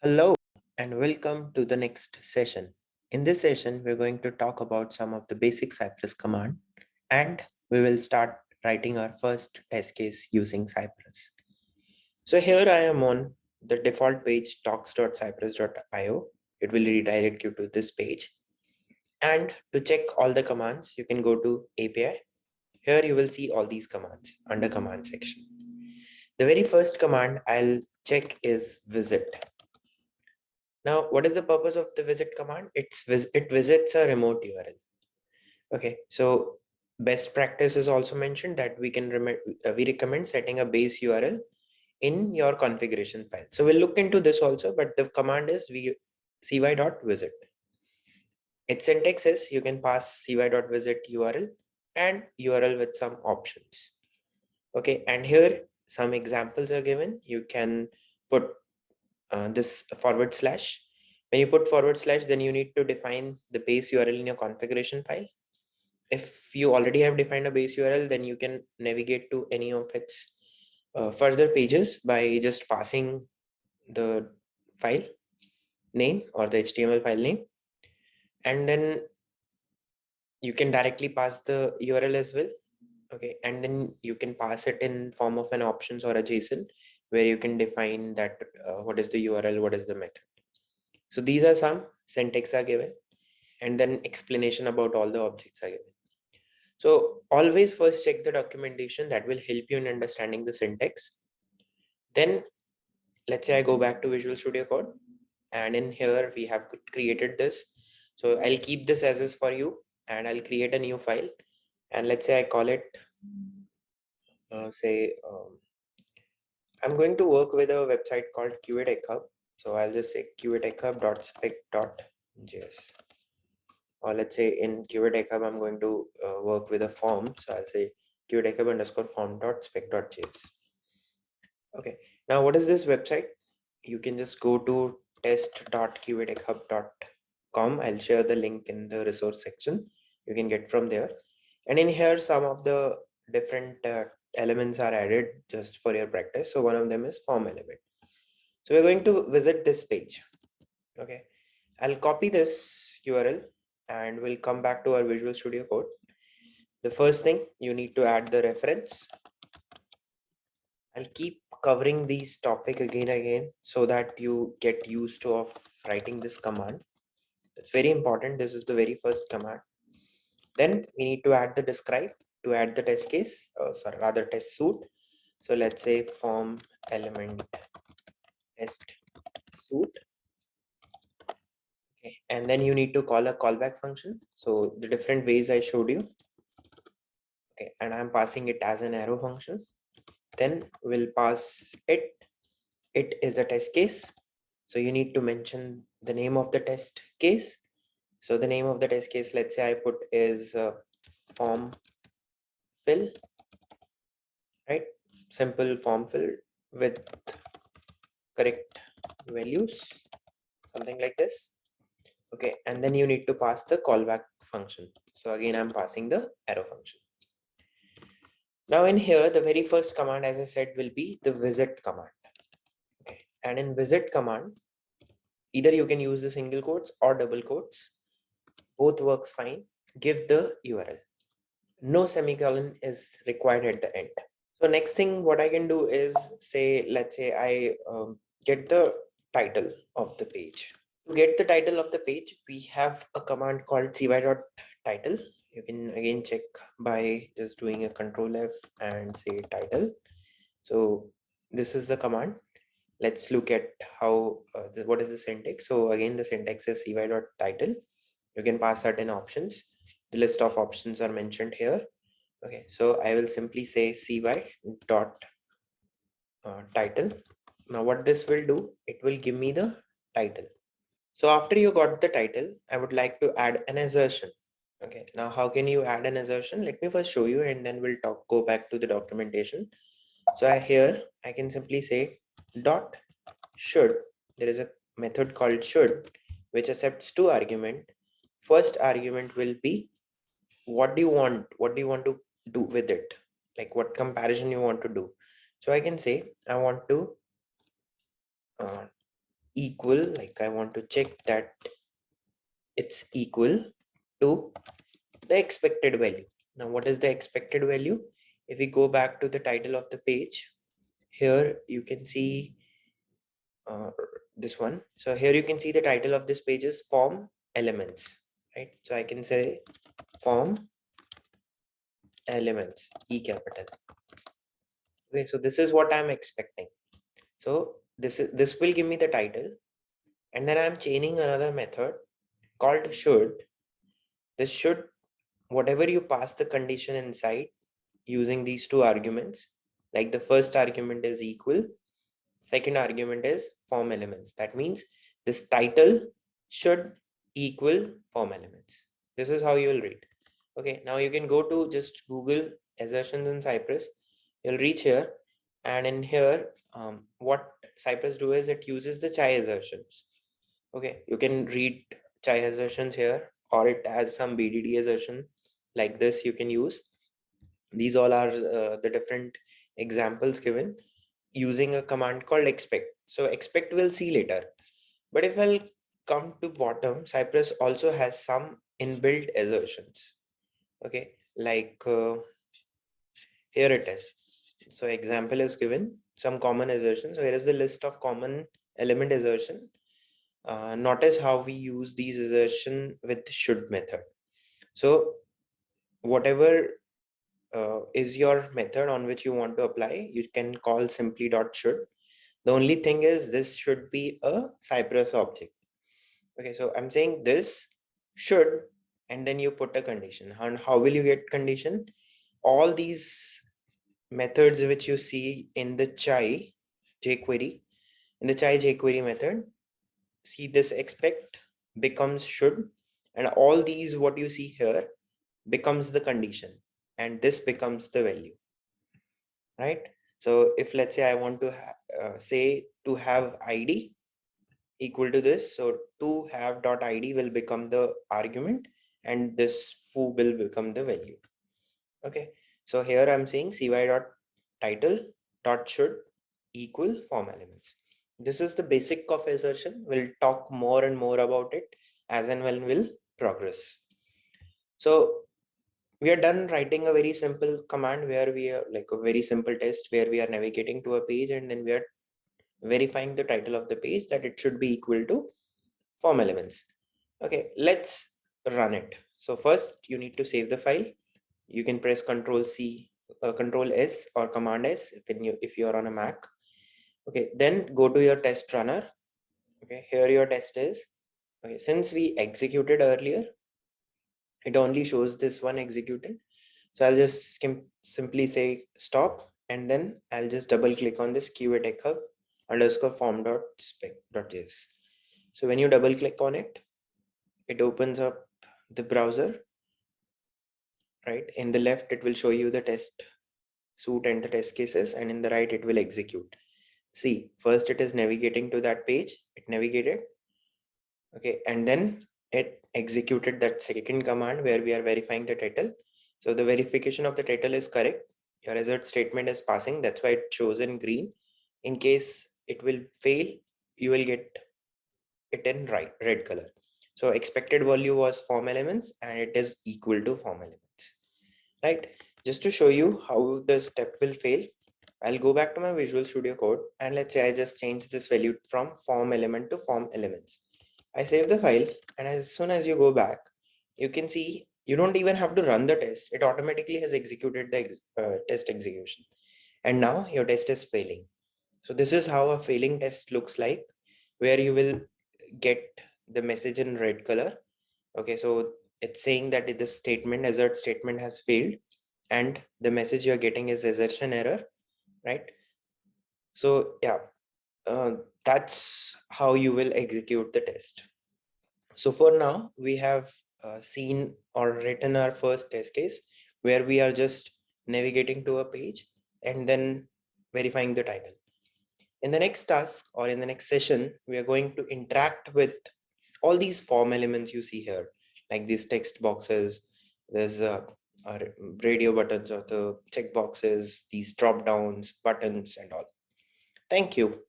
Hello and welcome to the next session. In this session, we're going to talk about some of the basic Cypress command and we will start writing our first test case using Cypress. So here I am on the default page talks.cypress.io. It will redirect you to this page. And to check all the commands, you can go to API. Here you will see all these commands under command section. The very first command I'll check is visit. Now, what is the purpose of the visit command? It visits a remote URL. Okay, so best practice is also mentioned that we recommend setting a base URL in your configuration file. So we'll look into this also, but the command is cy.visit. Its syntax is you can pass cy.visit URL and URL with some options. Okay, and here some examples are given. You can put this forward slash. When you put forward slash, then you need to define the base URL in your configuration file. If you already have defined a base URL, then you can navigate to any of its further pages by just passing the file name or the HTML file name. And then you can directly pass the URL as well. Okay, and then you can pass it in form of an options or a JSON where you can define that what is the URL, what is the method. So these are some syntax are given and then explanation about all the objects are given. So always first check the documentation that will help you in understanding the syntax. Then let's say I go back to Visual Studio Code and in here we have created this. So I'll keep this as is for you and I'll create a new file and let's say I call it I'm going to work with a website called QA Tech Hub. So I'll just say qatechhub.spec.js. Or let's say in QA Tech Hub, I'm going to work with a form. So I'll say qatechhub_form.spec.js. Okay. Now, what is this website? You can just go to test.qatechhub.com. I'll share the link in the resource section. You can get from there. And in here, some of the different elements are added just for your practice. So one of them is form element. So we're going to visit this page. Okay. I'll copy this URL and we'll come back to our Visual Studio Code. The first thing you need to add the reference. I'll keep covering these topic again so that you get used to of writing this command. It's very important. This is the very first command. Then we need to add the describe to add the test case, rather test suite. So let's say form element test suite. Okay. And then you need to call a callback function. So the different ways I showed you. Okay, and I'm passing it as an arrow function. Then we'll pass it. It is a test case. So you need to mention the name of the test case. So the name of the test case, let's say I put is form fill, right? Simple form fill with correct values, something like this. Okay, and then you need to pass the callback function. So again, I'm passing the arrow function. Now in here, the very first command, as I said, will be the visit command. Okay, and in visit command, either you can use the single quotes or double quotes. Both works fine. Give the URL. No semicolon is required at the end. So next thing what I can do is say, let's say I get the title of the page. To get the title of the page, we have a command called cy.title. You can again check by just doing a control F and say title. So this is the command. Let's look at how what is the syntax. So again, the syntax is cy.title. You can pass certain options. The list of options are mentioned here. Okay, so I will simply say cy.title. Now what this will do, it will give me the title. So after you got the title, I would like to add an assertion. Okay, now how can you add an assertion? Let me first show you and then we'll go back to the documentation. So here I can simply say dot should. There is a method called should which accepts two arguments. First argument will be what do you want to do with it, like what comparison you want to do. So I can say I want to equal, like I want to check that it's equal to the expected value. Now, what is the expected value? If we go back to the title of the page, here you can see uh, this one. So here you can see the title of this page is form elements, right? So I can say form elements, E capital. Okay, so this is what I'm expecting. So this will give me the title, and then I'm chaining another method called should. This should, whatever you pass the condition inside using these two arguments, like the first argument is equal, second argument is form elements. That means this title should equal form elements. This is how you will read. Okay, now you can go to just Google assertions in Cypress. You'll reach here, and in here, what Cypress do is it uses the chai assertions. Okay, you can read chai assertions here, or it has some BDD assertion like this you can use. These all are the different examples given using a command called expect. So expect we'll see later. But if I'll come to bottom, Cypress also has some inbuilt assertions. Okay, like here it is. So example is given, some common assertions. So here is the list of common element assertion. Notice how we use these assertion with should method. So whatever is your method on which you want to apply, you can call simply dot should. The only thing is this should be a Cypress object. Okay, so I'm saying this should, and then you put a condition. And how will you get condition? All these methods which you see in the chai jQuery, in the chai jQuery method, see this expect becomes should, and all these what you see here becomes the condition, and this becomes the value, right? So if let's say I want to say to have ID equal to this, so to have dot ID will become the argument, and this foo will become the value. Okay, so here I'm saying cy dot title dot should equal form elements. This is the basic of assertion. We'll talk more and more about it as and when we'll progress. So we are done writing a very simple command where we are like a very simple test where we are navigating to a page, and then we are verifying the title of the page that it should be equal to form elements. Okay, let's run it. So first you need to save the file. You can press Control C, Control S or Command S if you are on a Mac. Okay, then go to your test runner. Okay, here your test is. Okay, since we executed earlier, it only shows this one executed. So I'll just simply say stop, and then I'll just double click on this QA tech hub underscore form dot spec dot js. So when you double click on it, it opens up the browser, right? In the left, it will show you the test suite and the test cases, and in the right, it will execute. See, first it is navigating to that page, it navigated, okay, and then it executed that second command where we are verifying the title. So the verification of the title is correct. Your assert statement is passing, that's why it shows in green. In case it will fail, you will get it in red color. So expected value was form elements, and it is equal to form elements, right? Just to show you how the step will fail, I'll go back to my Visual Studio Code, and let's say I just change this value from form element to form elements. I save the file, and as soon as you go back, you can see you don't even have to run the test. It automatically has executed the test execution, and now your test is failing. So this is how a failing test looks like, where you will get the message in red color. Okay, so it's saying that this statement, assert statement, has failed, and the message you're getting is assertion error, right? So yeah, that's how you will execute the test. So for now, we have seen or written our first test case where we are just navigating to a page and then verifying the title. In the next task or in the next session, we are going to interact with all these form elements you see here, like these text boxes, there's radio buttons or the check boxes, these drop downs, buttons and all. Thank you.